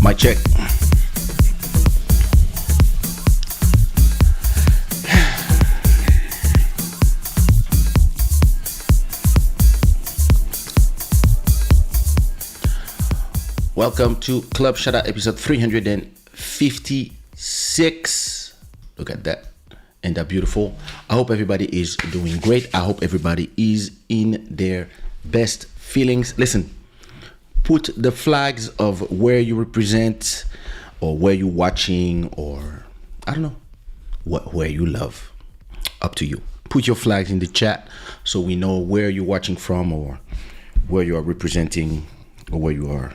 Mic check. Welcome to Club Shada episode 356. Look at that. Ain't that beautiful? I hope everybody is doing great. I hope everybody is in their best feelings. Listen, put the flags of where you represent or where you're watching or I don't know, where you love. Up to you. Put your flags in the chat so we know where you're watching from or where you are representing or where you are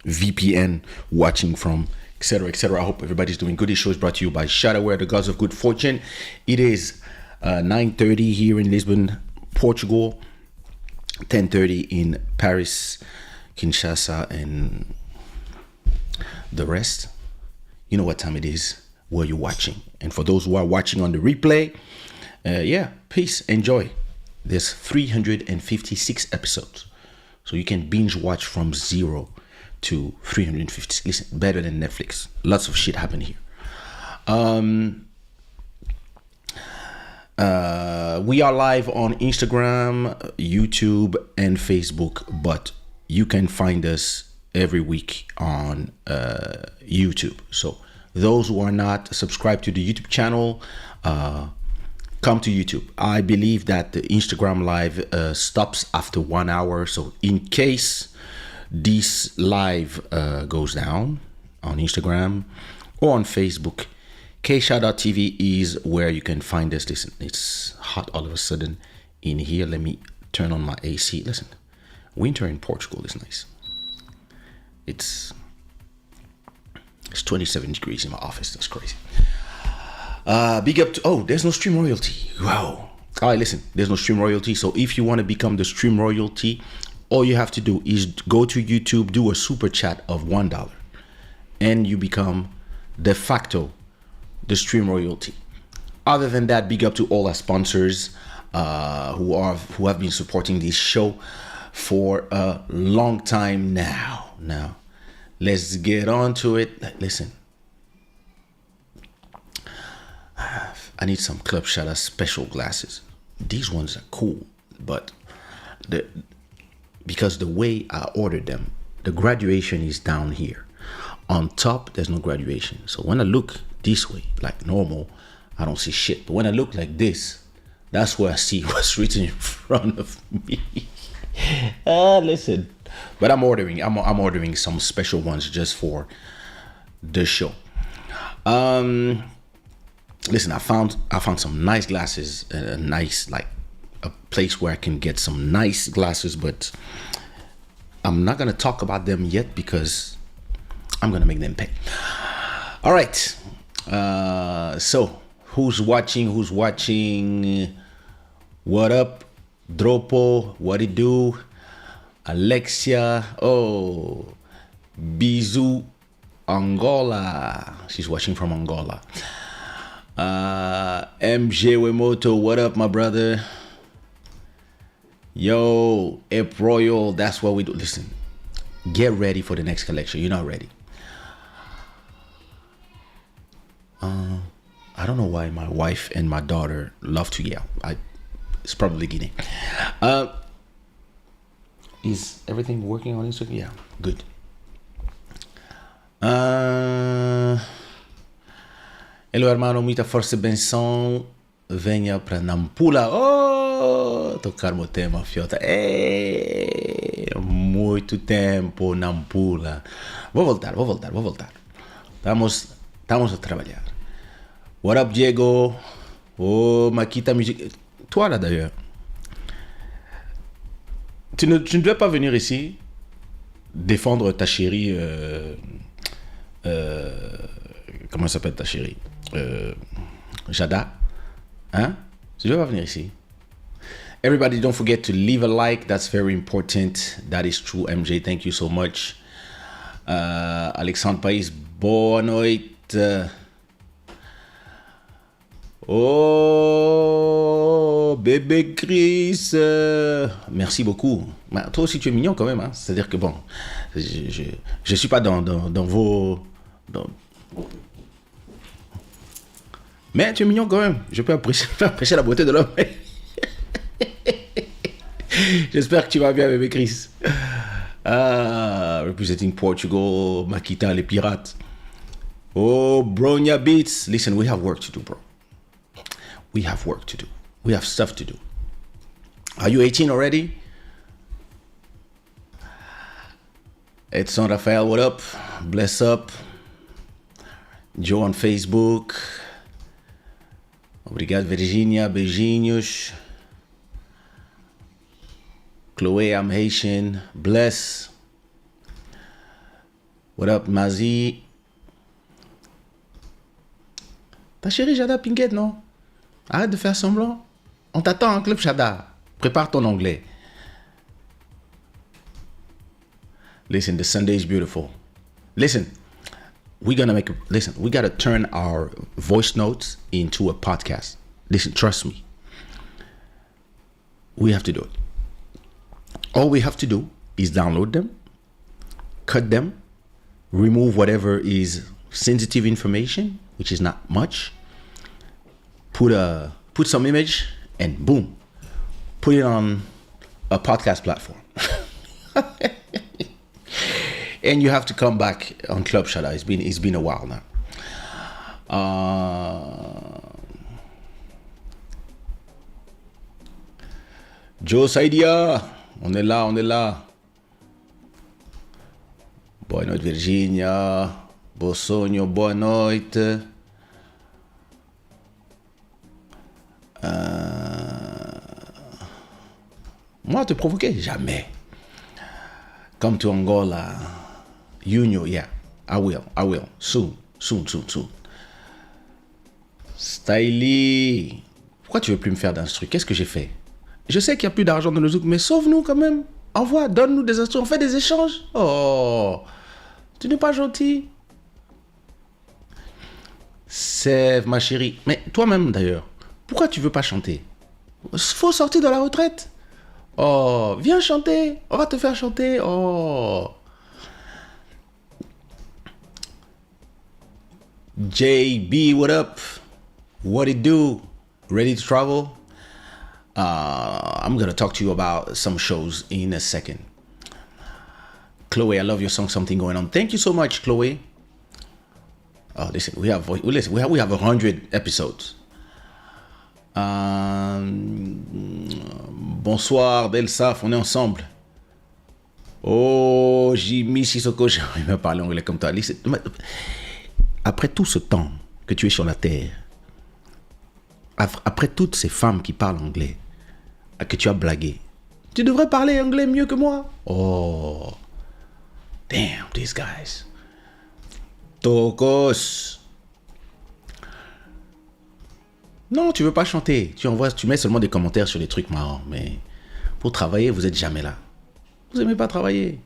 VPN watching from, etc., etc. I hope everybody's doing good. This show is brought to you by Shada, where the gods of good fortune. It is 9:30 here in Lisbon, Portugal, 10:30 in Paris, Kinshasa, and the rest. You know what time it is, where you're watching. And for those who are watching on the replay, peace, enjoy. There's 356 episodes. So you can binge watch from 0 to 350. Listen, better than Netflix. Lots of shit happen here. We are live on Instagram, YouTube, and Facebook, but you can find us every week on YouTube. So those who are not subscribed to the YouTube channel, come to YouTube. I believe that the Instagram live stops after 1 hour. So in case this live goes down on Instagram or on Facebook, Kaysha.tv is where you can find us. Listen, it's hot all of a sudden in here. Let me turn on my AC. Listen, winter in Portugal is nice. It's 27 degrees in my office. That's crazy. Big up to, there's no stream royalty. Wow. All right, listen, there's no stream royalty. So if you want to become the stream royalty, all you have to do is go to YouTube, do a super chat of $1, and you become de facto the stream royalty. Other than that, big up to all our sponsors who have been supporting this show for a long time now. Now, let's get on to it. Listen, I need some Club Shada special glasses. These ones are cool, but because the way I ordered them, the graduation is down here. On top, there's no graduation. So when I look this way, like normal, I don't see shit. But when I look like this, that's where I see what's written in front of me. Listen. But I'm ordering some special ones just for the show. Listen, I found some nice glasses, a place where I can get some nice glasses, but I'm not gonna talk about them yet because I'm gonna make them pay. All right. So who's watching? What up? Dropo, what it do? Alexia, Bisou, Angola. She's watching from Angola. MJ Wemoto, what up, my brother? Yo, Ep Royal, that's what we do. Listen, get ready for the next collection. You're not ready. I don't know why my wife and my daughter love to yell. It's probably Guinea. Is everything working on Instagram? Yeah, good. Hello, hermano, muita força e benção. Venha para Nampula. Tocar meu tema, fiota. Muito tempo, Nampula. Vou voltar. Estamos a trabalhar. What up, Diego? Makita Music. Toi, là, d'ailleurs. Tu ne dois pas venir ici défendre ta chérie. Comment s'appelle ta chérie? Shada. Hein? Tu dois pas venir ici. Everybody, don't forget to leave a like. That's very important. That is true, MJ. Thank you so much. Alexandre País, boa noite. Oh, bébé Chris. Merci beaucoup. Bah, toi aussi, tu es mignon quand même. Hein. C'est-à-dire que bon, je suis pas dans vos... Mais tu es mignon quand même. Je peux apprécier la beauté de l'homme. J'espère que tu vas bien, bébé Chris. Representing Portugal, Makita, les pirates. Oh, Bronya Beats. Listen, we have work to do, bro. We have work to do. We have stuff to do. Are you 18 already? Edson Rafael, what up? Bless up. Joe on Facebook. Obrigado, Virginia. Beijinhos. Chloe, I'm Haitian. Bless. What up, Mazi? Ta chérie Shada Pinkett, non? Arrête de faire semblant. On t'attend en club Shada. Prépare ton anglais. Listen, the Sunday is beautiful. Listen, we gotta turn our voice notes into a podcast. Listen, trust me. We have to do it. All we have to do is download them, cut them, remove whatever is sensitive information, which is not much, put some image, and boom, put it on a podcast platform. And you have to come back on Club Shada. It's been a while now. Joe Saidia, on est là. Boa noite, Virginia. Bom sonho, boa noite. Moi, te provoquer? Jamais. Come to Angola. Junio, yeah. I will. Soon. Styly. Pourquoi tu veux plus me faire d'instru? Qu'est-ce que j'ai fait? Je sais qu'il n'y a plus d'argent dans le zouk, mais sauve-nous quand même. Envoie, donne-nous des instrus. On fait des échanges. Oh, tu n'es pas gentil. Sève, ma chérie. Mais toi-même, d'ailleurs, pourquoi tu veux pas chanter? Faut sortir de la retraite. Oh, viens chanter. On va te faire chanter. Oh. JB, what up? What it do? Ready to travel? I'm going to talk to you about some shows in a second. Chloe, I love your song, Something Going On. Thank you so much, Chloe. Oh, listen, we have 100 episodes. Bonsoir, Delsaf, on est ensemble. Oh, Jimmy Sissoko, j'aimerais bien parler anglais comme toi. Listen, après tout ce temps que tu es sur la terre, après toutes ces femmes qui parlent anglais, que tu as blagué, tu devrais parler anglais mieux que moi. Oh, damn, these guys. Tokos. Non, tu veux pas chanter. Tu mets seulement des commentaires sur des trucs marrants. Mais pour travailler, vous êtes jamais là. Vous aimez pas travailler.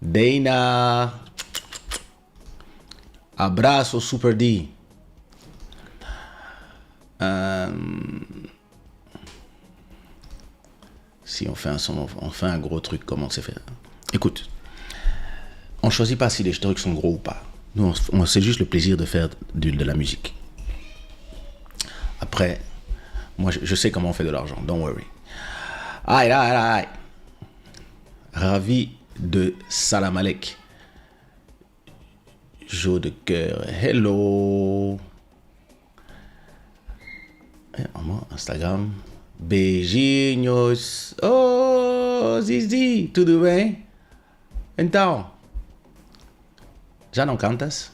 Dana. Abraço Super D. Si on fait un gros truc, comment c'est fait? Écoute, on choisit pas si les trucs sont gros ou pas. Nous, c'est juste le plaisir de faire de la musique. Après, moi, je sais comment on fait de l'argent. Don't worry. Aïe. Ravi de Salam Alek. Jo de cœur. Hello. Instagram. Beijinhos. Oh, Zizi. Tudo bem? Então. Já não cantas?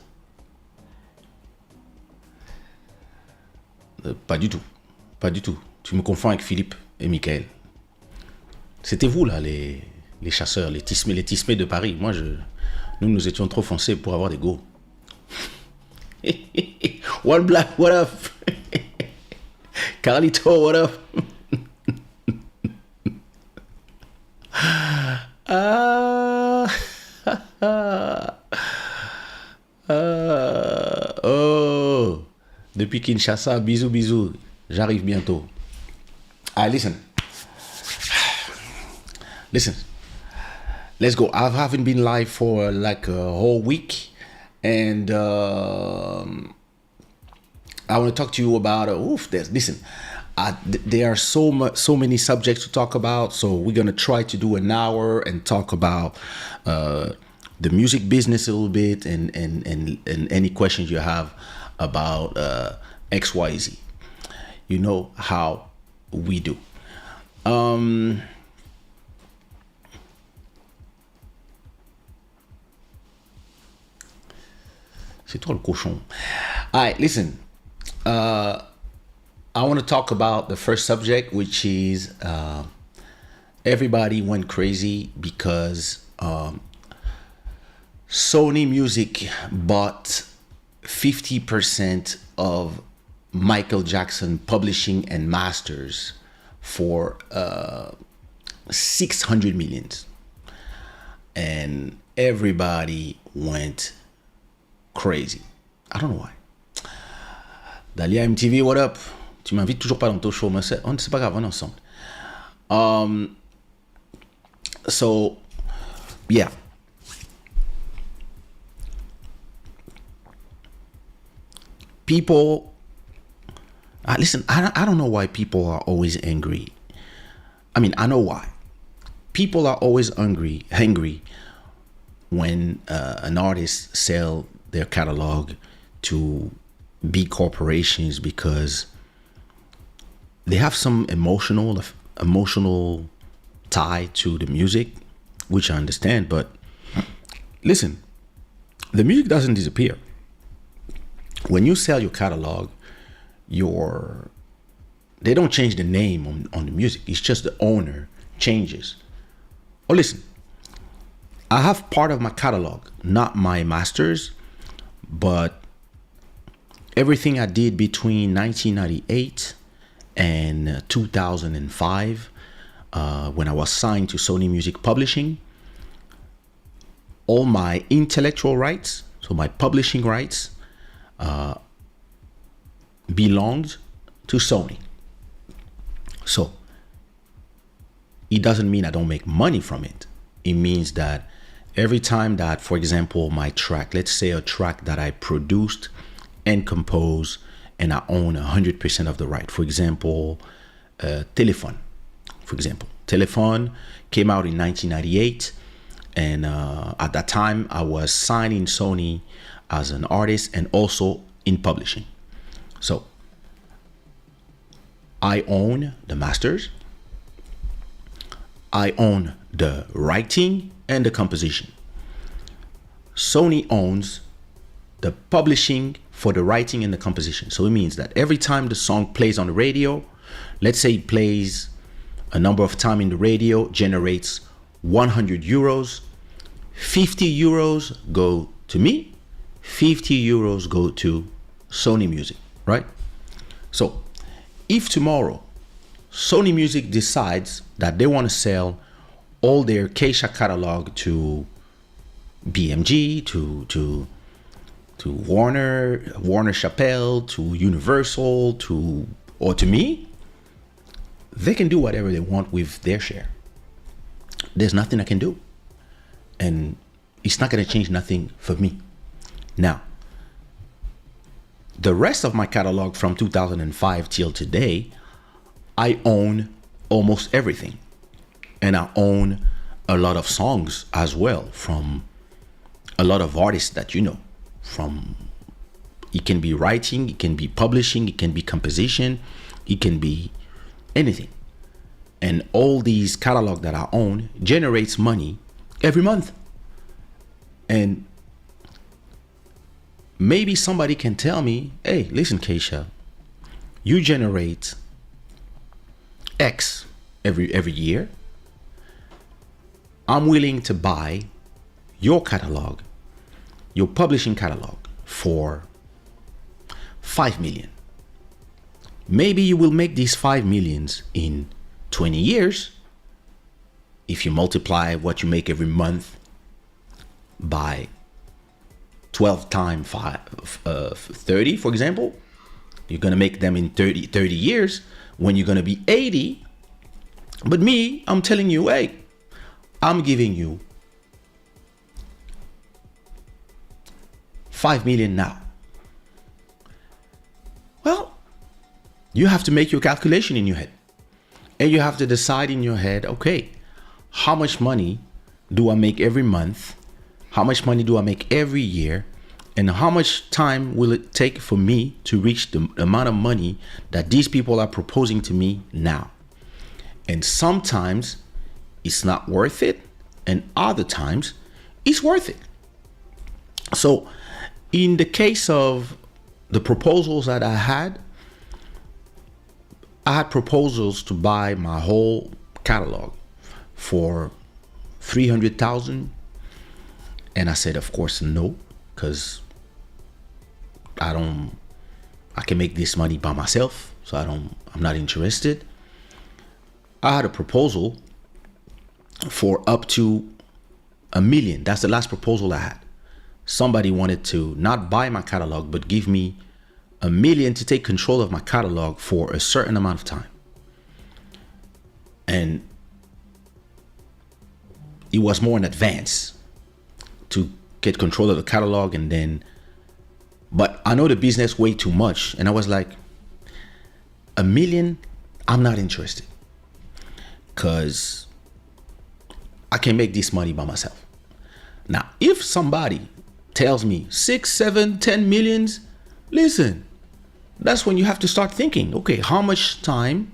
Pas du tout. Tu me confonds avec Philippe et Michael. C'était vous là, les chasseurs, les tismés de Paris. Nous étions trop foncés pour avoir des go. One Black, what up? Carlito, what up? Oh, depuis Kinshasa, bisous. J'arrive bientôt. Ah, listen. Listen, let's go. I haven't been live for like a whole week, and I want to talk to you about. Listen. There are so many subjects to talk about, so we're gonna try to do an hour and talk about the music business a little bit, and any questions you have about XYZ. You know how we do. C'est toi le cochon. All right, listen. I want to talk about the first subject, which is everybody went crazy because Sony Music bought 50% of Michael Jackson publishing and masters for 600 millions. And everybody went crazy. I don't know why. Dalia MTV, what up? Tu m'invites toujours pas dans ton show, mais c'est pas grave, on est ensemble. So, yeah. People, listen, I don't know why people are always angry. I mean, I know why. People are always angry when an artist sell their catalog to big corporations because they have some emotional tie to the music, which I understand. But listen, the music doesn't disappear. When you sell your catalog, they don't change the name on the music. It's just the owner changes. Oh, listen, I have part of my catalog, not my masters, but everything I did between 1998 and 2005, when I was signed to Sony Music Publishing, all my intellectual rights, so my publishing rights, belonged to Sony. So it doesn't mean I don't make money from it. It means that every time that, for example, my track, let's say a track that I produced and composed, and I own 100% of the right. For example, Téléphone. For example, Téléphone came out in 1998, and at that time I was signed in Sony as an artist and also in publishing. So I own the masters, I own the writing and the composition. Sony owns the publishing for the writing and the composition. So it means that every time the song plays on the radio, let's say it plays a number of times in the radio, generates 100 euros, 50 euros go to me, 50 euros go to Sony Music, right? So if tomorrow Sony Music decides that they want to sell all their Kaysha catalog to BMG, to Warner Chappell, to Universal, or to me, they can do whatever they want with their share. There's nothing I can do. And it's not going to change nothing for me. Now, the rest of my catalog from 2005 till today, I own almost everything. And I own a lot of songs as well from a lot of artists that you know. From, it can be writing, it can be publishing, it can be composition, it can be anything. And all these catalog that I own generates money every month. And maybe somebody can tell me, hey, listen, Kaysha, you generate X every year. I'm willing to buy your catalog, your publishing catalog, for 5 million. Maybe you will make these 5 millions in 20 years if you multiply what you make every month by 12 times 30, for example. You're gonna make them in 30 years when you're gonna be 80. But me, I'm telling you, hey, I'm giving you 5 million now. Well, you have to make your calculation in your head. And you have to decide in your head, okay, how much money do I make every month? How much money do I make every year? And how much time will it take for me to reach the amount of money that these people are proposing to me now? And sometimes it's not worth it, and other times it's worth it. So in the case of the proposals that I had proposals to buy my whole catalog for 300,000, and I said, of course, no, because I can make this money by myself, so I'm not interested. I had a proposal for up to $1 million. That's the last proposal I had. Somebody wanted to not buy my catalog, but give me $1 million to take control of my catalog for a certain amount of time. And it was more in advance to get control of the catalog, and then, but I know the business way too much. And I was like, $1 million, I'm not interested, because I can make this money by myself. Now, if somebody tells me 6, 7, 10 millions, listen, that's when you have to start thinking, okay, how much time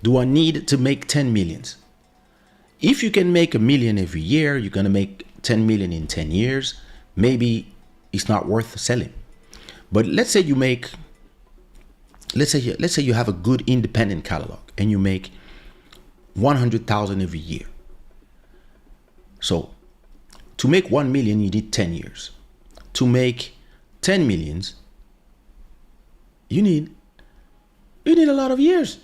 do I need to make 10 millions? If you can make $1 million every year, you're going to make 10 million in 10 years. Maybe it's not worth selling. But let's say you have a good independent catalog and you make 100,000 every year. So to make 1 million, you need 10 years. To make 10 millions, you need a lot of years.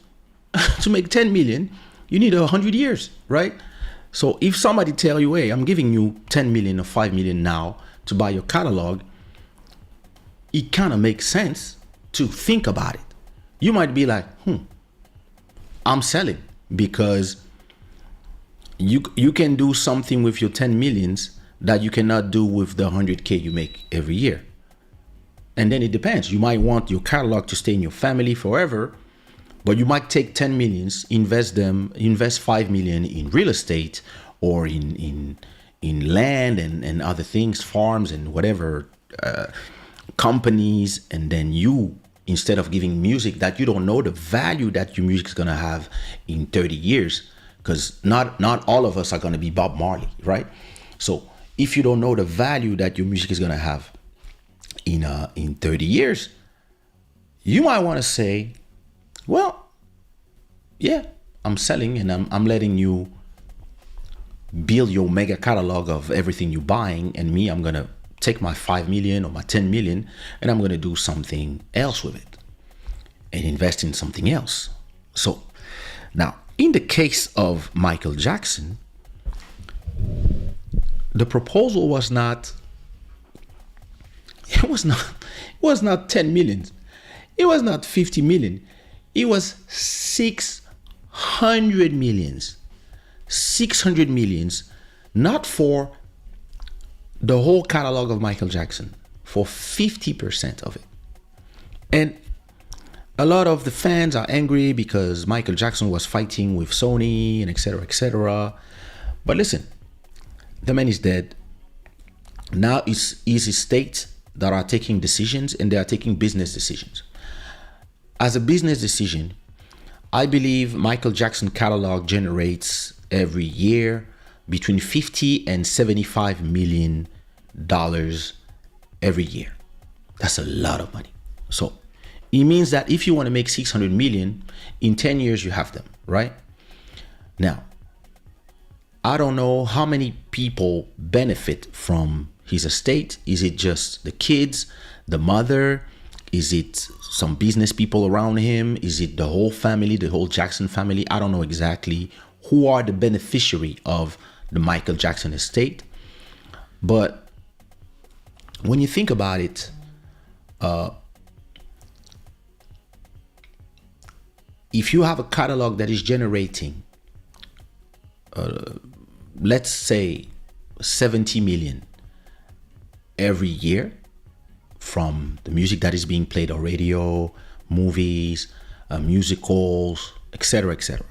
To make 10 million, you need 100 years, right? So if somebody tell you, hey, I'm giving you 10 million or 5 million now to buy your catalog, it kind of makes sense to think about it. You might be like, I'm selling, because you can do something with your 10 millions that you cannot do with the 100K you make every year. And then it depends. You might want your catalog to stay in your family forever, but you might take 10 millions, invest 5 million in real estate or in land and other things, farms and whatever, companies. And then you, instead of giving music that you don't know the value that your music is going to have in 30 years, because not all of us are going to be Bob Marley, right? So if you don't know the value that your music is going to have in 30 years, you might want to say, well, yeah, I'm selling, and I'm letting you build your mega catalog of everything you're buying, and me, I'm going to take my 5 million or my 10 million and I'm going to do something else with it and invest in something else. So now, in the case of Michael Jackson, the proposal was not 10 million. It was not 50 million. It was 600 millions. 600 millions, not for the whole catalog of Michael Jackson, for 50% of it. And a lot of the fans are angry because Michael Jackson was fighting with Sony and etc., etc. But listen, the man is dead. Now it's his state that are taking decisions, and they are taking business decisions. As a business decision, I believe Michael Jackson catalog generates every year between 50 and 75 million dollars every year. That's a lot of money. So it means that if you want to make 600 million in 10 years, you have them, right? Now, I don't know how many people benefit from his estate. Is it just the kids, the mother? Is it some business people around him? Is it the whole family, the whole Jackson family? I don't know exactly who are the beneficiary of the Michael Jackson estate. But when you think about it, if you have a catalog that is generating let's say 70 million every year from the music that is being played on radio, movies, musicals, etc., etc.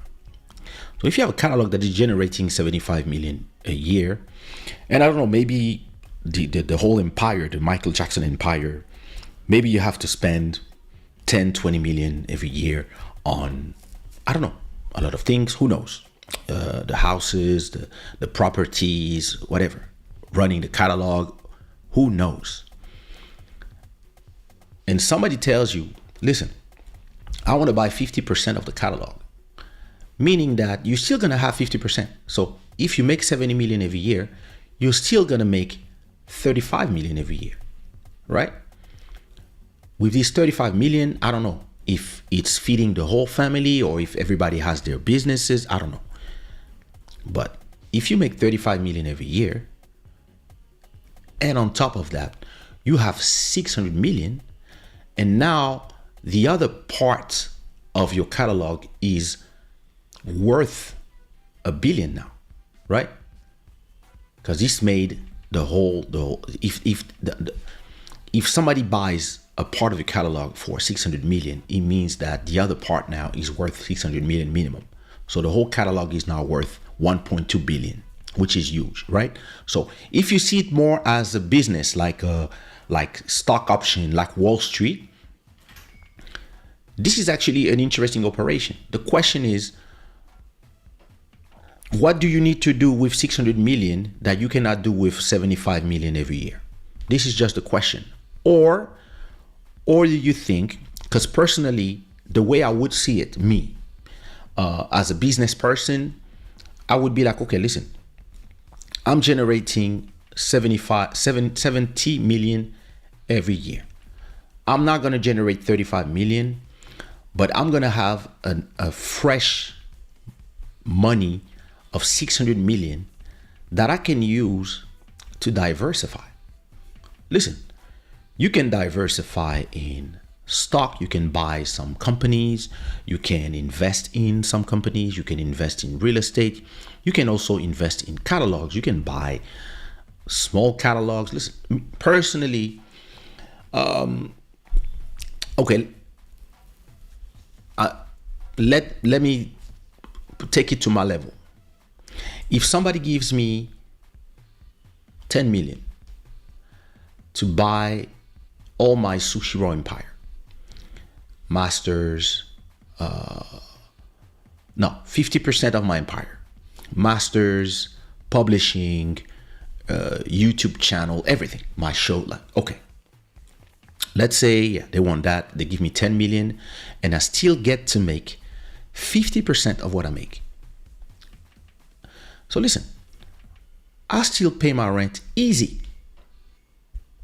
So if you have a catalog that is generating 75 million a year, and I don't know, maybe the whole empire, the Michael Jackson empire, maybe you have to spend 10, 20 million every year on, I don't know, a lot of things, who knows? The houses, the properties, whatever, running the catalog, who knows? And somebody tells you, listen, I want to buy 50% of the catalog, meaning that you're still going to have 50%. So if you make 70 million every year, you're still going to make 35 million every year, right? With these 35 million, I don't know if it's feeding the whole family or if everybody has their businesses, I don't know. But if you make 35 million every year, and on top of that, you have 600 million, and now the other part of your catalog is worth $1 billion now, right? Because this made the whole if somebody buys a part of your catalog for 600 million, it means that the other part now is worth 600 million minimum. So the whole catalog is now worth 1.2 billion, which is huge, right? So if you see it more as a business, like stock option, like Wall Street, this is actually an interesting operation. The question is, what do you need to do with 600 million that you cannot do with 75 million every year? This is just the question. Or do you think, because personally, the way I would see it, me, as a business person, I would be like, okay, listen, I'm generating 70 million every year. I'm not going to generate 35 million, but I'm going to have a fresh money of 600 million that I can use to diversify. Listen, you can diversify in stock, you can buy some companies, you can invest in some companies, you can invest in real estate, you can also invest in catalogs, you can buy small catalogs. Listen, personally, okay, let me take it to my level. If somebody gives me 10 million to buy all my sushi roll empire, masters, 50% of my empire, masters, publishing, YouTube channel, everything, my show, like, okay, let's say they want that, they give me 10 million and I still get to make 50% of what I make. So listen, I still pay my rent easy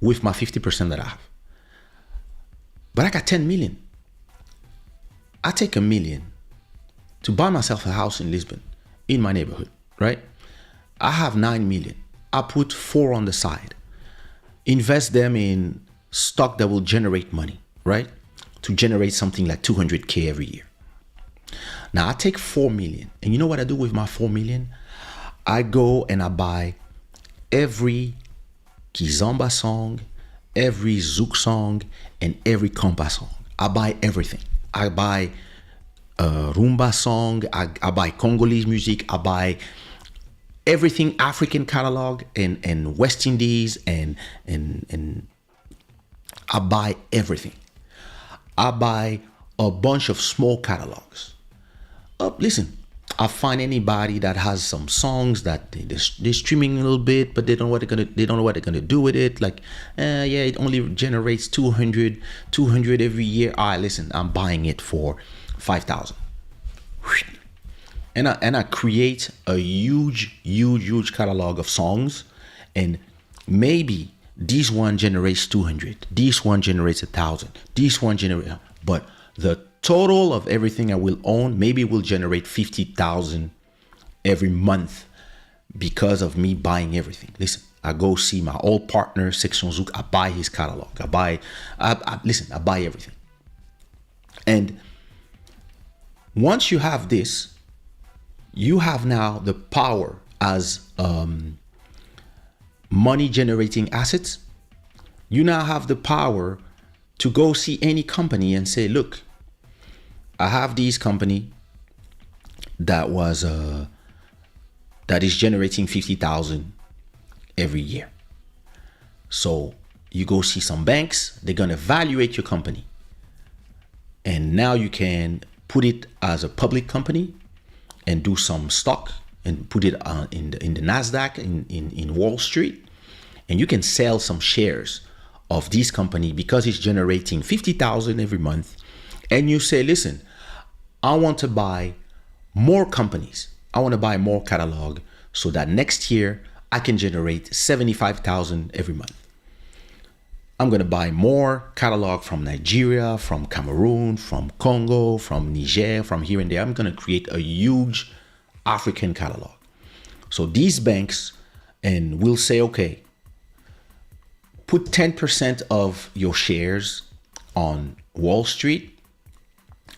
with my 50% that I have. But I got 10 million. I take $1 million to buy myself a house in Lisbon, in my neighborhood, right? I have 9 million. I put 4 on the side. Invest them in stock that will generate money, right? To generate something like 200K every year. Now I take 4 million. And you know what I do with my 4 million? I go and I buy every Kizomba song, every Zouk song, and every Kompa song. I buy everything. I buy Rumba song, I buy Congolese music, I buy everything African catalog and West Indies and I buy everything. I buy a bunch of small catalogs. Listen, I find anybody that has some songs that they're streaming a little bit, but they don't know what they're gonna do with it. Like, it only generates 200 every year. All right, listen, I'm buying it for 5,000. And I create a huge catalog of songs, and maybe this one generates 200, this one generates 1,000, this one generates, but the total of everything I will own maybe will generate 50,000 every month because of me buying everything. Listen, I go see my old partner, Section Zouk, I buy his catalog. I buy everything. And once you have this, you have now the power as money generating assets, you now have the power to go see any company and say, look, I have this company that is generating 50,000 every year. So you go see some banks, they're going to evaluate your company. And now you can put it as a public company and do some stock and put it in the NASDAQ in Wall Street. And you can sell some shares of this company because it's generating 50,000 every month. And you say, listen, I want to buy more companies. I want to buy more catalog so that next year I can generate 75,000 every month. I'm going to buy more catalog from Nigeria, from Cameroon, from Congo, from Niger, from here and there. I'm going to create a huge African catalog. So these banks and will say, okay, put 10% of your shares on Wall Street.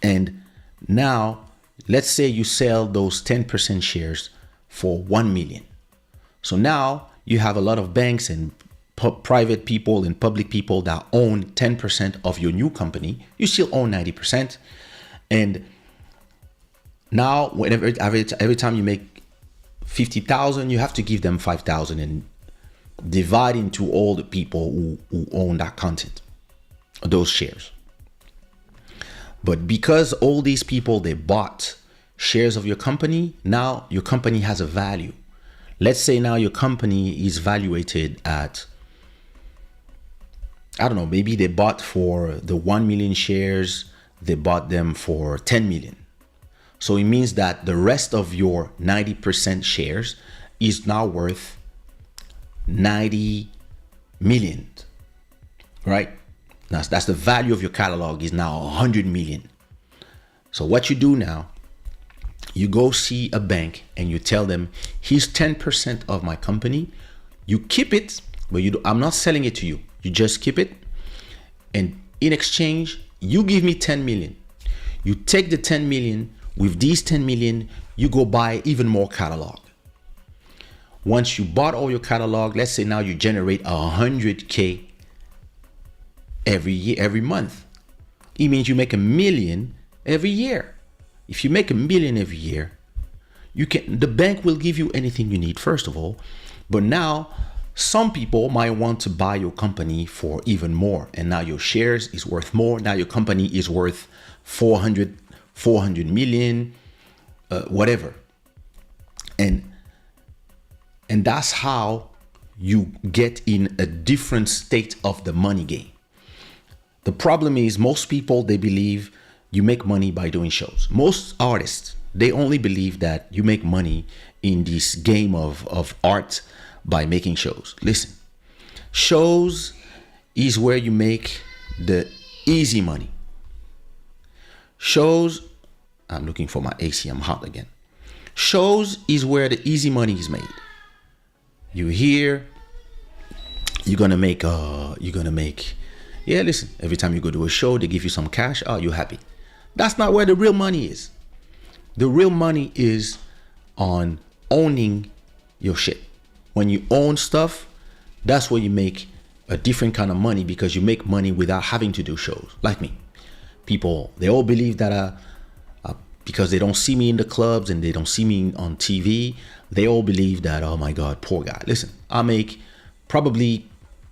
And now let's say you sell those 10% shares for 1 million. So now you have a lot of banks and private people and public people that own 10% of your new company. You still own 90%. And now whenever every time you make 50,000, you have to give them 5,000 and divide into all the people who own that content, those shares. But because all these people, they bought shares of your company, now your company has a value. Let's say now your company is valuated at, I don't know, maybe they bought for the 1 million shares, they bought them for 10 million. So it means that the rest of your 90% shares is now worth 90 million, right? That's the value of your catalog is now 100 million. So what you do now, you go see a bank and you tell them, here's 10% of my company. You keep it, but I'm not selling it to you. You just keep it. And in exchange, you give me 10 million. You take the 10 million. With these 10 million, you go buy even more catalog. Once you bought all your catalog, let's say now you generate 100K every year, every month. It means you make $1 million every year. If you make $1 million every year, the bank will give you anything you need, first of all. But now some people might want to buy your company for even more. And now your shares is worth more. Now your company is worth 400 million, whatever. And that's how you get in a different state of the money game. The problem is most people, they believe you make money by doing shows. Most artists, they only believe that you make money in this game of art by making shows. Listen, shows is where you make the easy money. Shows, I'm looking for my AC, I'm hot again. Shows is where the easy money is made. You hear, you're gonna make, yeah, listen, every time you go to a show, they give you some cash, oh, you're happy. That's not where the real money is. The real money is on owning your shit. When you own stuff, that's where you make a different kind of money, because you make money without having to do shows. Like me. People, they all believe that because they don't see me in the clubs and they don't see me on TV, they all believe that, oh my God, poor guy. Listen, I make probably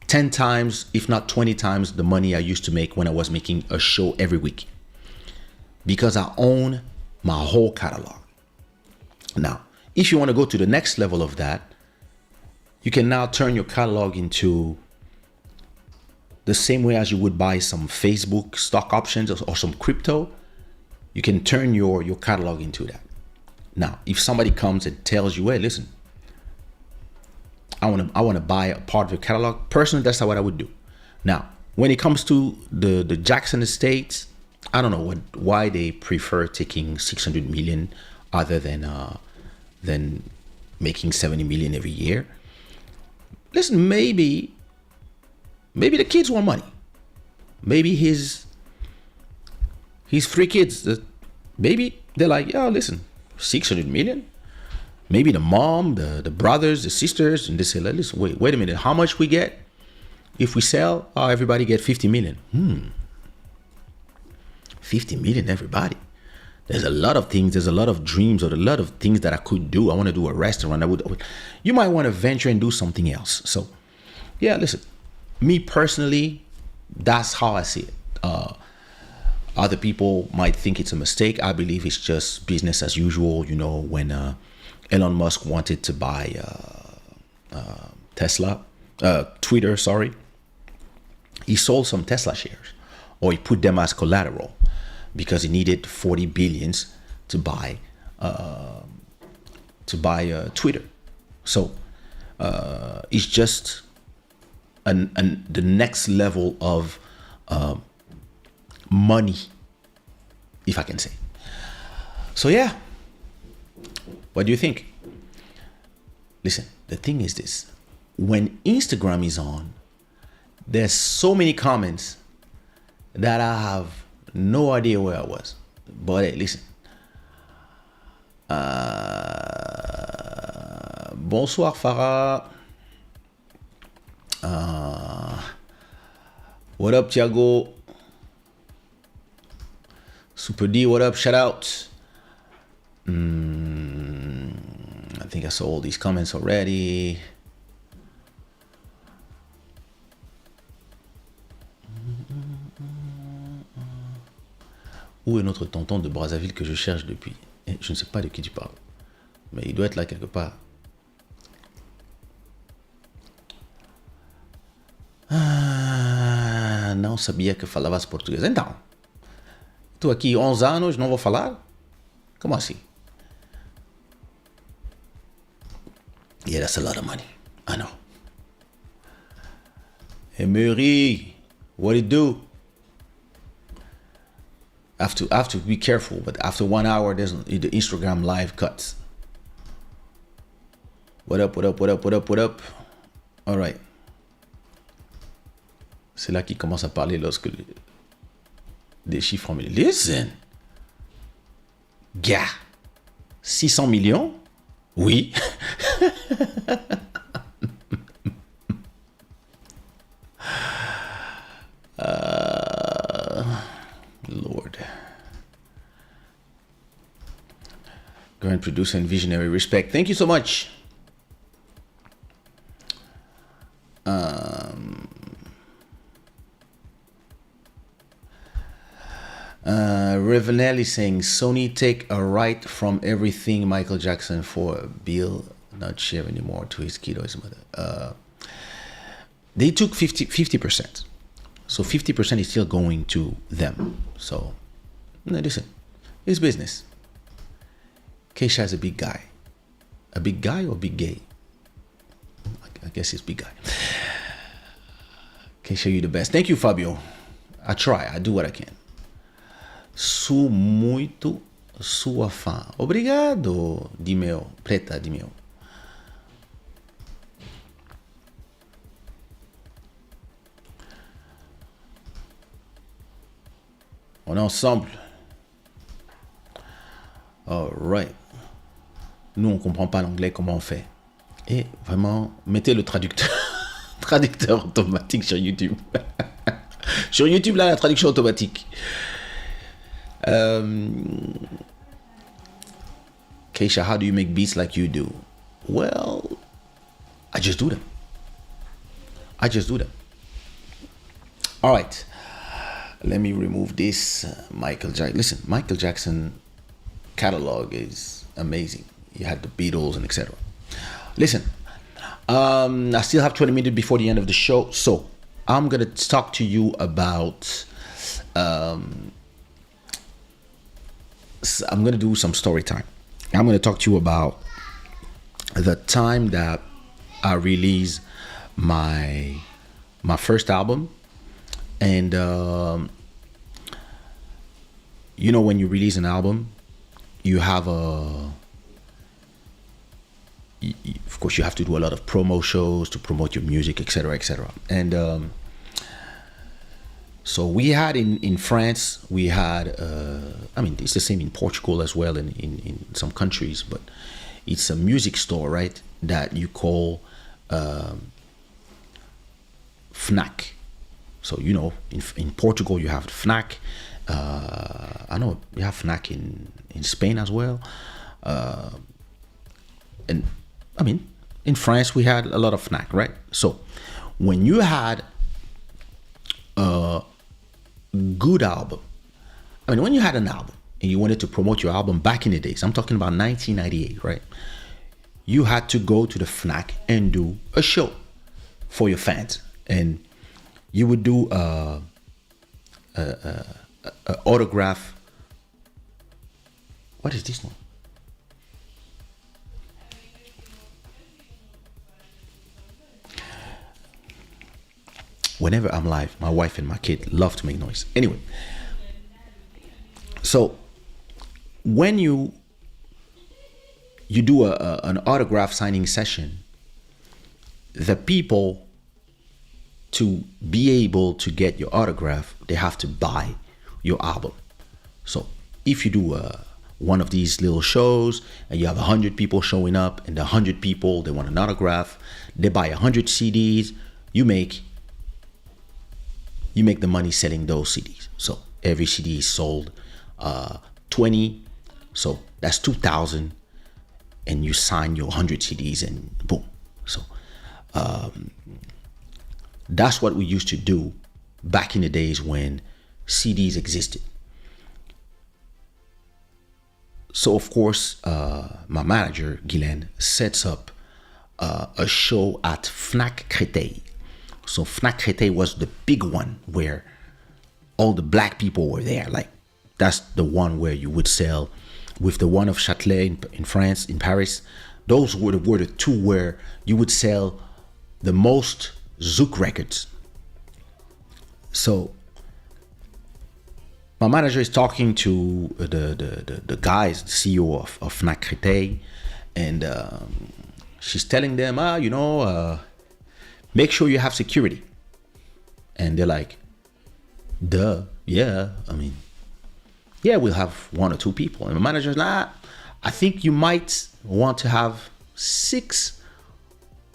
10 times, if not 20 times the money I used to make when I was making a show every week, because I own my whole catalog. Now, if you want to go to the next level of that, you can now turn your catalog into the same way as you would buy some Facebook stock options or some crypto. You can turn your catalog into that. Now, if somebody comes and tells you, hey, listen, I want to buy a part of your catalog, personally, that's not what I would do. Now, when it comes to the Jackson Estates, I don't know why they prefer taking 600 million other than making 70 million every year. Listen, maybe the kids want money. Maybe his 3 kids, maybe they're like, yeah, listen, 600 million. maybe the mom, the brothers, the sisters, and they say, listen, wait a minute, how much we get if we sell? Oh, everybody get 50 million. 50 million, everybody. There's a lot of things, there's a lot of dreams, or a lot of things that I could do. I want to do a restaurant. You might want to venture and do something else. So, yeah, listen, me personally, that's how I see it. Other people might think it's a mistake. I believe it's just business as usual. You know, when Elon Musk wanted to buy Twitter, sorry, he sold some Tesla shares, or he put them as collateral, because he needed 40 billions to buy Twitter. So it's just the next level of money, if I can say. So yeah, what do you think? Listen, the thing is this: when Instagram is on, there's so many comments that I have no idea where I was. But hey, listen. Bonsoir Farah. What up, Thiago? Super D, what up? Shout out. I think I saw all these comments already. Où est notre tonton de Brazzaville que je cherche depuis? Je ne sais pas de qui tu parles, mais il doit être là quelque part. Ah, não sabia que falavas português. Então, estou aqui 11 anos, não vou falar? Como assim? Yeah, that's a lot of money. I know. Emery, what it do? I have to be careful, but after 1 hour, there's the Instagram live cuts. What up? All right. C'est là qu'il commence à parler lorsque des chiffres en millions. Listen. Gars. 600 millions? Oui. Lord. Grand producer and visionary, respect. Thank you so much. Rivanelli saying Sony take a right from everything Michael Jackson for Bill not share anymore to his kid or his mother. They took 50%. So 50% is still going to them. So, listen, it's business. Kaysha is a big guy. A big guy or big gay? I guess he's big guy. Kaysha, you the best. Thank you, Fabio. I try. I do what I can. Sou muito sua fã. Obrigado, Dimeo. Preta, Dimeo. On est ensemble. All right. Nous, on comprend pas l'anglais, comment on fait? Et vraiment, mettez le traducteur, traducteur automatique sur YouTube. Sur YouTube, là, la traduction automatique. Kaysha, how do you make beats like you do? Well, I just do them. All right. Let me remove this. Michael Jackson. Listen, Michael Jackson catalog is amazing. You had the Beatles and etc. Listen, I still have 20 minutes before the end of the show, so I'm gonna talk to you about. I'm gonna do some story time. I'm gonna talk to you about the time that I released my first album. And, you know, when you release an album, you have of course, you have to do a lot of promo shows to promote your music, etc., etc. And so we had in France, we had, I mean, it's the same in Portugal as well, in some countries, but It's a music store, right? That you call Fnac. So in Portugal you have Fnac. I know you have Fnac in Spain as well. And I mean, in France we had a lot of Fnac, right? So when you had a good album, I mean, when you had an album and you wanted to promote your album back in the days, I'm talking about 1998, right? You had to go to the Fnac and do a show for your fans, and you would do a autograph. What is this one? Whenever I'm live, my wife and my kid love to make noise. Anyway, so when you do an autograph signing session, the people, to be able to get your autograph, they have to buy your album. So if you do one of these little shows and you have 100 people showing up, and the 100 people, they want an autograph, they buy 100 CDs, you make the money selling those CDs. So every CD is sold 20, so that's 2,000, and you sign your 100 CDs and boom. So that's what we used to do back in the days when CDs existed. So of course, my manager, Guylaine, sets up a show at Fnac Créteil. So Fnac Créteil was the big one where all the black people were there. Like, that's the one where you would sell, with the one of Châtelet in France, in Paris. Those were the two where you would sell the most Zouk records. So my manager is talking to the guys, the CEO of Fnac Créteil, and she's telling them, make sure you have security. And they're like, duh, yeah, I mean, yeah, we'll have 1 or 2 people. And the manager's like, I think you might want to have 6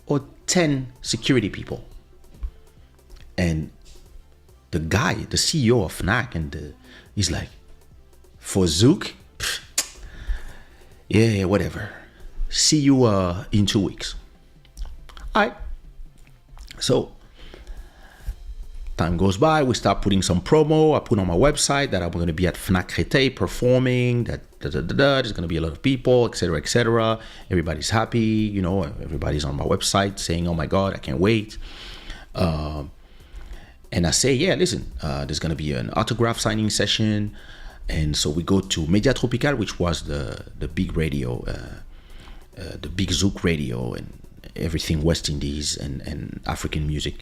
or 10 security people. And the guy, the CEO of Fnac, he's like, for Zouk? Yeah, whatever. See you in 2 weeks. All right. So time goes by, we start putting some promo. I put on my website that I'm going to be at Fnac Créteil performing, that there's going to be a lot of people, etc., etc. Everybody's happy, everybody's on my website saying, oh my God, I can't wait. And I say, yeah, listen, there's going to be an autograph signing session. And so we go to Media Tropical, which was the big radio, the big Zouk radio, and everything West Indies and African music,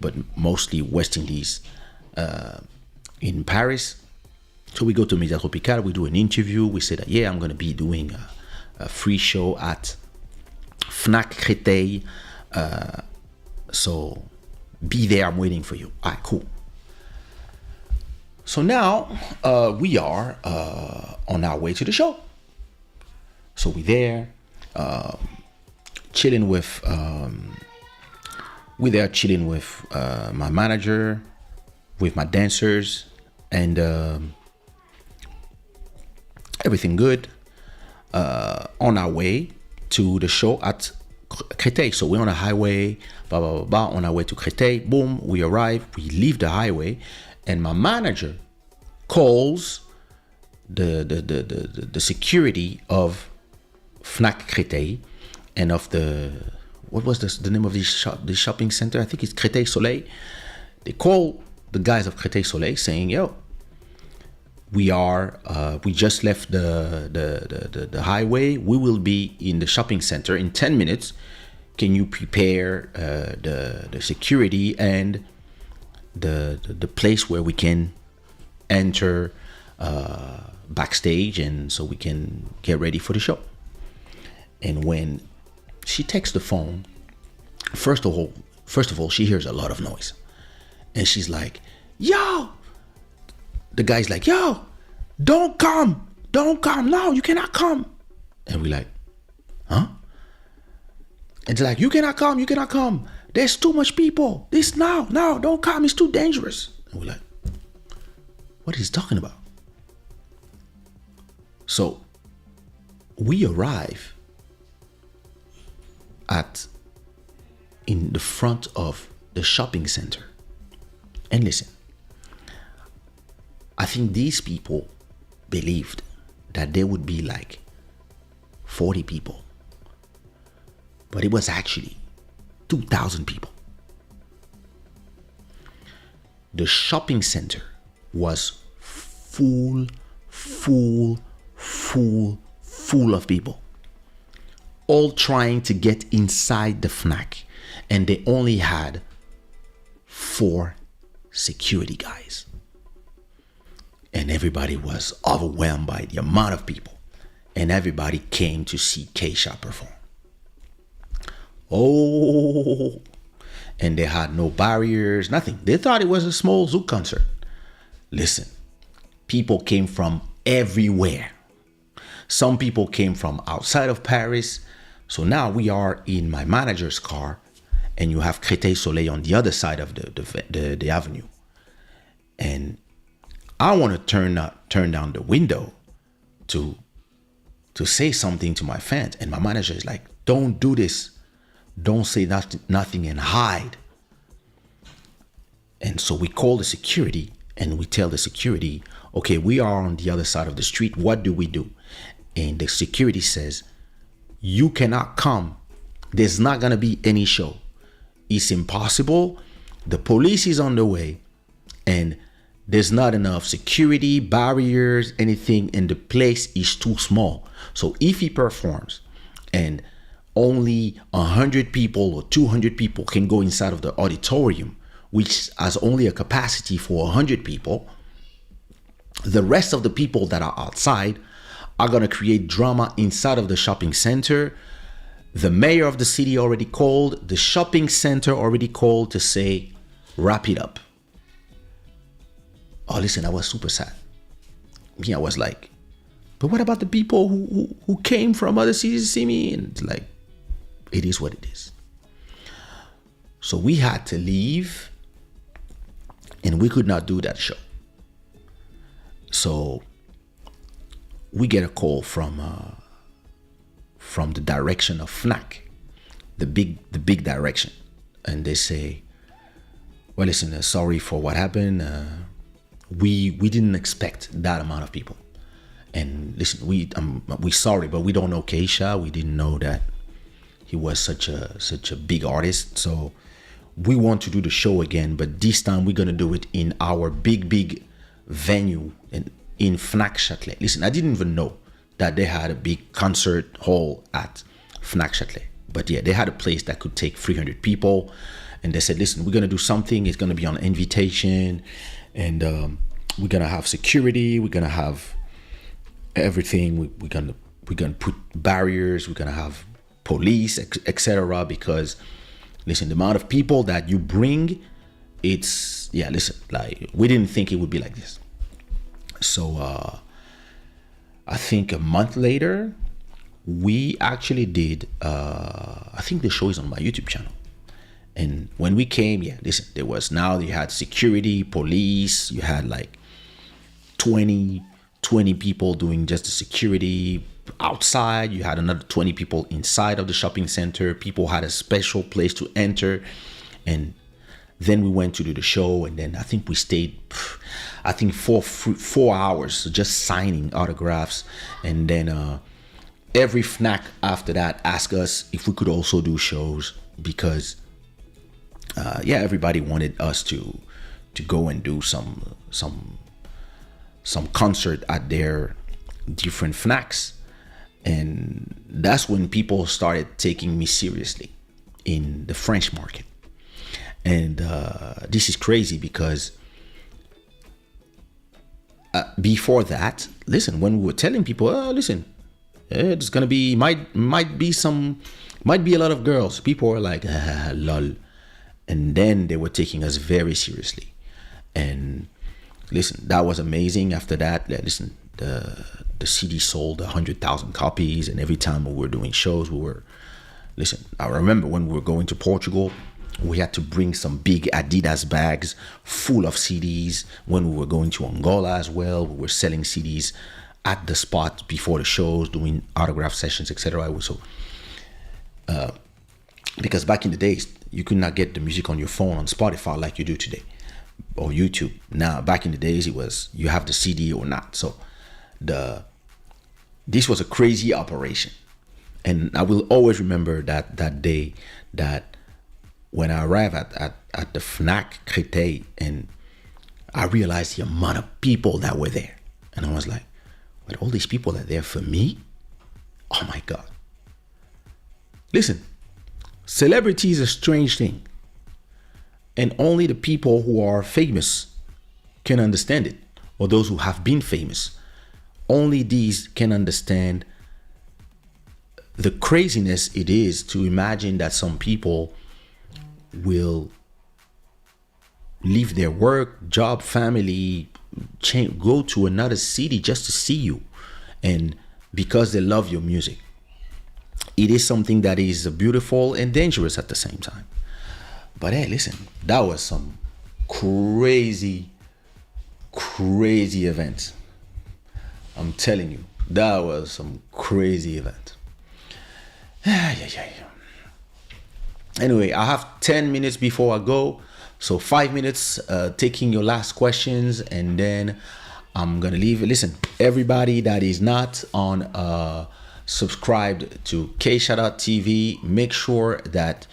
but mostly West Indies in Paris. So we go to Media Tropical, we do an interview. We say that, yeah, I'm going to be doing a free show at Fnac Créteil. So be there, I'm waiting for you. All right, cool. So now we are on our way to the show. So we're there, chilling with my manager, with my dancers, and everything good. On our way to the show at Créteil. So we're on a highway, blah, blah, blah, blah, on our way to Créteil. Boom, we arrive, we leave the highway, and my manager calls the security of Fnac Créteil and of what was the name of this shopping center? I think it's Créteil Soleil. They call the guys of Créteil Soleil saying, yo, we just left the highway. We will be in the shopping center in 10 minutes. Can you prepare the security and the place where we can enter backstage, and so we can get ready for the show? And when she takes the phone, first of all, she hears a lot of noise, and she's like, yo. The guy's like, yo, don't come, no, you cannot come. And we're like, Huh? It's like, you cannot come, you cannot come. There's too much people. This now, no, don't come. It's too dangerous. And we're like, what is he talking about? So we arrive in the front of the shopping center. And listen, I think these people believed that there would be like 40 people. But it was actually 2,000 people. The shopping center was full of people, all trying to get inside the Fnac, and they only had 4 security guys. And everybody was overwhelmed by the amount of people, and everybody came to see Kaysha perform. Oh, and they had no barriers, nothing. They thought it was a small Zouk concert. Listen, people came from everywhere. Some people came from outside of Paris. So now we are in my manager's car, and you have Créteil Soleil on the other side of the avenue. And I want to turn down the window to say something to my fans. And my manager is like, don't do this. Don't say nothing and hide. And so we call the security and we tell the security, okay, we are on the other side of the street. What do we do? And the security says, you cannot come. There's not going to be any show. It's impossible. The police is on the way, and there's not enough security, barriers, anything, and the place is too small. So if he performs and only 100 people or 200 people can go inside of the auditorium, which has only a capacity for 100 people, the rest of the people that are outside are going to create drama inside of the shopping center. The mayor of the city already called, the shopping center already called to say, wrap it up. Oh, listen, I was super sad. Me, I was like, but what about the people who came from other cities to see me? And it's like, it is what it is. So we had to leave, and we could not do that show. So we get a call from the direction of Fnac, the big direction, and they say, well, listen, sorry for what happened. We didn't expect that amount of people. And listen, we sorry, but we don't know Kaysha. We didn't know that he was such a big artist. So we want to do the show again, but this time we're gonna do it in our big venue in Fnac Châtelet. Listen, I didn't even know that they had a big concert hall at Fnac Châtelet. But yeah, they had a place that could take 300 people. And they said, listen, we're gonna do something. It's gonna be on invitation, and we're gonna have security. We're gonna have everything. We're gonna put barriers. We're gonna have police, etc. Because listen, the amount of people that you bring, it's, yeah, listen, like, we didn't think it would be like this. So I think a month later, we actually did, I think the show is on my YouTube channel. And when we came, yeah, listen, you had security, police, you had like 20 people doing just the security outside. You had another 20 people inside of the shopping center. People had a special place to enter. And then we went to do the show. And then I think we stayed, I think 4 hours just signing autographs. And then every Fnac after that asked us if we could also do shows, because everybody wanted us to go and do some concert at their different Fnacs. And that's when people started taking me seriously in the French market. And this is crazy because before that, listen, when we were telling people, listen, it's gonna be might be a lot of girls, people were like, lol. And then they were taking us very seriously. And listen, that was amazing. After that, listen, the CD sold 100,000 copies, and every time we were doing shows, we were, listen, I remember when we were going to Portugal, we had to bring some big Adidas bags full of CDs. When we were going to Angola as well, we were selling CDs at the spot before the shows, doing autograph sessions, etc. So, because back in the days, you could not get the music on your phone on Spotify like you do today, or YouTube. Now, back in the days, it was you have the CD or not. So, this was a crazy operation, and I will always remember that day, that when I arrived at the Fnac Créteil, and I realized the amount of people that were there, and I was like, "But all these people are there for me? Oh my God!" Listen, celebrity is a strange thing, and only the people who are famous can understand it, or those who have been famous. Only these can understand the craziness it is to imagine that some people will leave their work, job, family, go to another city just to see you, and because they love your music. It is something that is beautiful and dangerous at the same time. But hey, listen, that was some crazy event. I'm telling you, that was some crazy event. Anyway, I have 10 minutes before I go. So 5 minutes taking your last questions, and then I'm going to leave. Listen, everybody that is not on subscribed to Kaysha TV, make sure that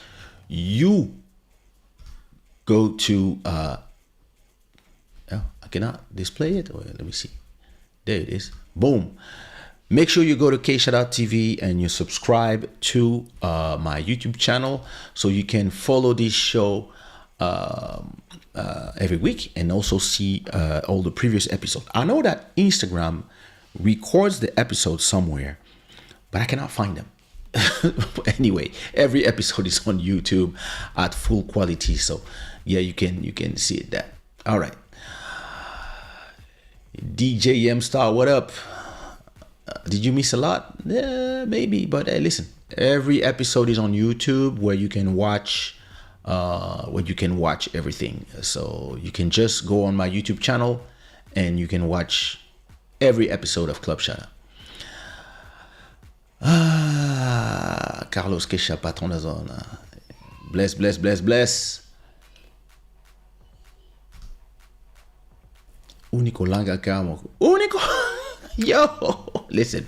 you go to... I cannot display it. Let me see. There it is. Boom. Make sure you go to Kaysha TV and you subscribe to my YouTube channel so you can follow this show every week and also see all the previous episodes. I know that Instagram records the episodes somewhere, but I cannot find them. Anyway, every episode is on YouTube at full quality. So yeah, you can see it there. All right. DJ M Star, what up? Did you miss a lot? Yeah, maybe, but hey, listen. Every episode is on YouTube where you can watch everything. So you can just go on my YouTube channel and you can watch every episode of Club Shada. Carlos Kaysha, patron da zona. Bless. Unico langa camo. Unico. Yo, listen.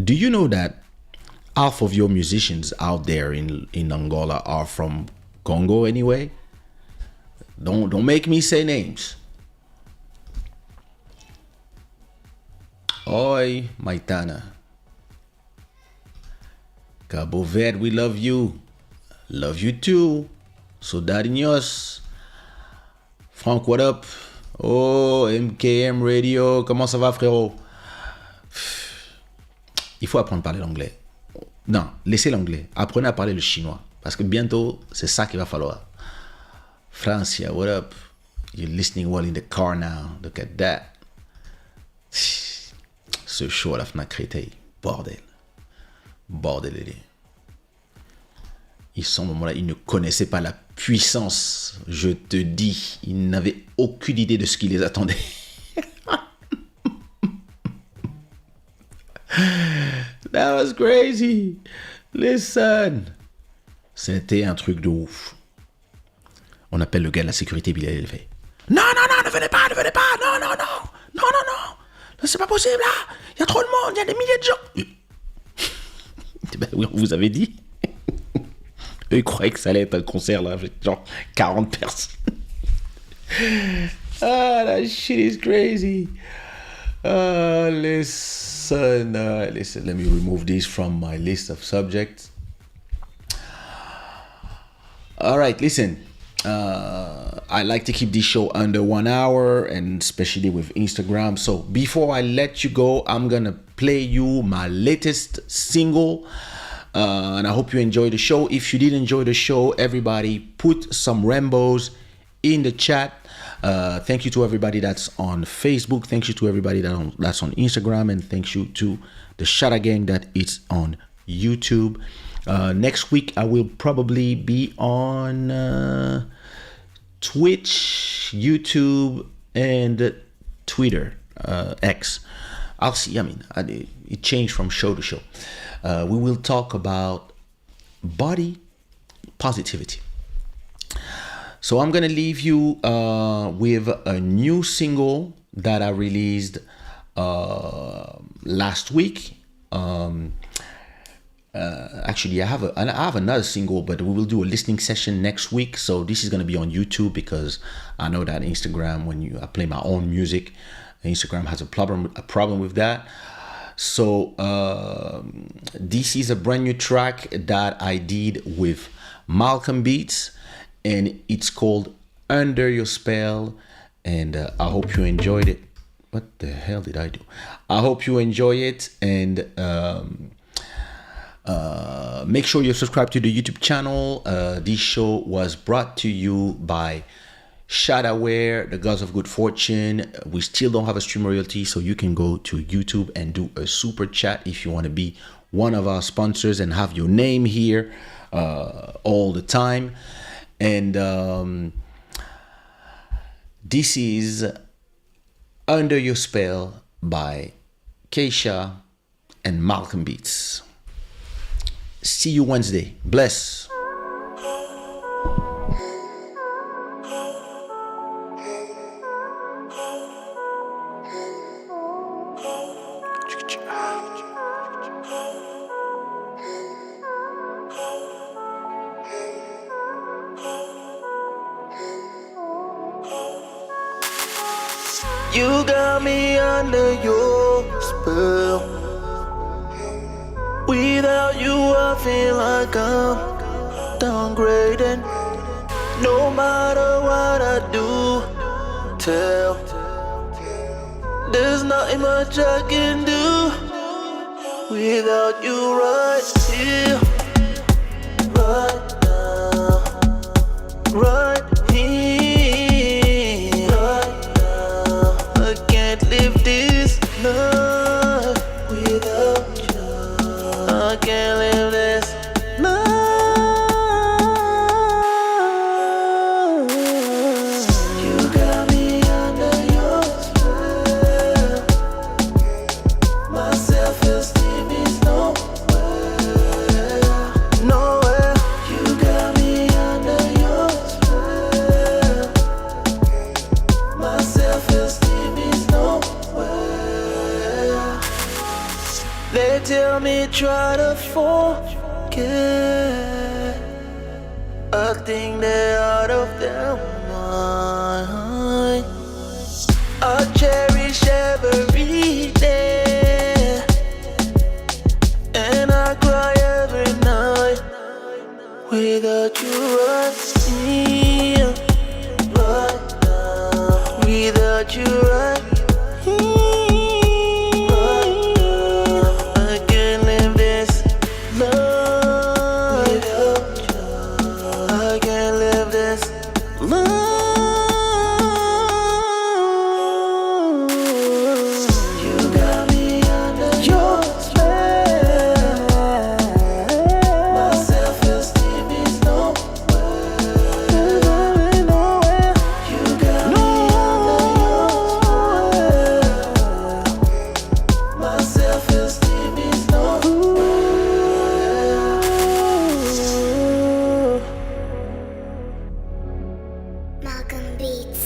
Do you know that half of your musicians out there in Angola are from Congo anyway? Don't make me say names. Oi, Maitana. Cabo Verde, we love you. Love you too. Soldadinhos. Frank, what up? Oh, MKM Radio, comment ça va, frérot? Il faut apprendre à parler l'anglais. Non, laissez l'anglais. Apprenez à parler le chinois. Parce que bientôt, c'est ça qu'il va falloir. Francia, what up? You're listening well in the car now. Look at that. Ce show à la Fnac Créteil. Bordel. Ils sont au moment-là, ils ne connaissaient pas la puissance. Je te dis, ils n'avaient aucune idée de ce qui les attendait. That was crazy. Listen. C'était un truc de ouf. On appelle le gars de la sécurité, puis il est élevé. Non, ne venez pas. Non. C'est pas possible, là. Il y a trop de monde, il y a des milliers de gens. Ben oui, on vous avait dit. Eux, ils croyaient que ça allait être un concert, là, avec genre 40 personnes. That shit is crazy. Listen, let me remove this from my list of subjects. All right, listen. I like to keep this show under 1 hour, and especially with Instagram. So before I let you go, I'm gonna play you my latest single, and I hope you enjoy the show. If you did enjoy the show, everybody put some Rambos in the chat. Thank you to everybody that's on Facebook. Thank you to everybody that's on Instagram, and thank you to the Shada gang that is on YouTube. Next week I will probably be on Twitch, YouTube, and Twitter, X. I'll see. I mean, it changed from show to show. We will talk about body positivity. So I'm gonna leave you with a new single that I released last week. Actually, I have another single, but we will do a listening session next week. So this is gonna be on YouTube because I know that Instagram, when I play my own music, Instagram has a problem with that. So this is a brand new track that I did with Malcolm Beats, and it's called Under Your Spell, and I hope you enjoyed it. What the hell did I do? I hope you enjoy it, and make sure you subscribe to the YouTube channel. This show was brought to you by Shada, the Gods of Good Fortune. We still don't have a stream royalty, so you can go to YouTube and do a super chat if you want to be one of our sponsors and have your name here all the time. And this is Under Your Spell by Kaysha and Malcolm Beats. See you Wednesday. Bless. You got me under your spell. Without you I feel like I'm downgrading. No matter what I do, tell, there's nothing much I can do without you right here, right now, right here, right now. I can't live this life without you. I can't live this life. You got me under your spell. My self-esteem is nowhere, nowhere. You got me under your spell. My self-esteem is nowhere. They tell me try to forget. I think they're out of their mind. I cherish every day, and I cry every night without you right here, right now. Without you right here, right now. I can't live this life without you. I can't live this life. You got me under your spell. My self-esteem is nowhere, nowhere. You got me under your spell. My self-esteem is nowhere. Malcolm Beats.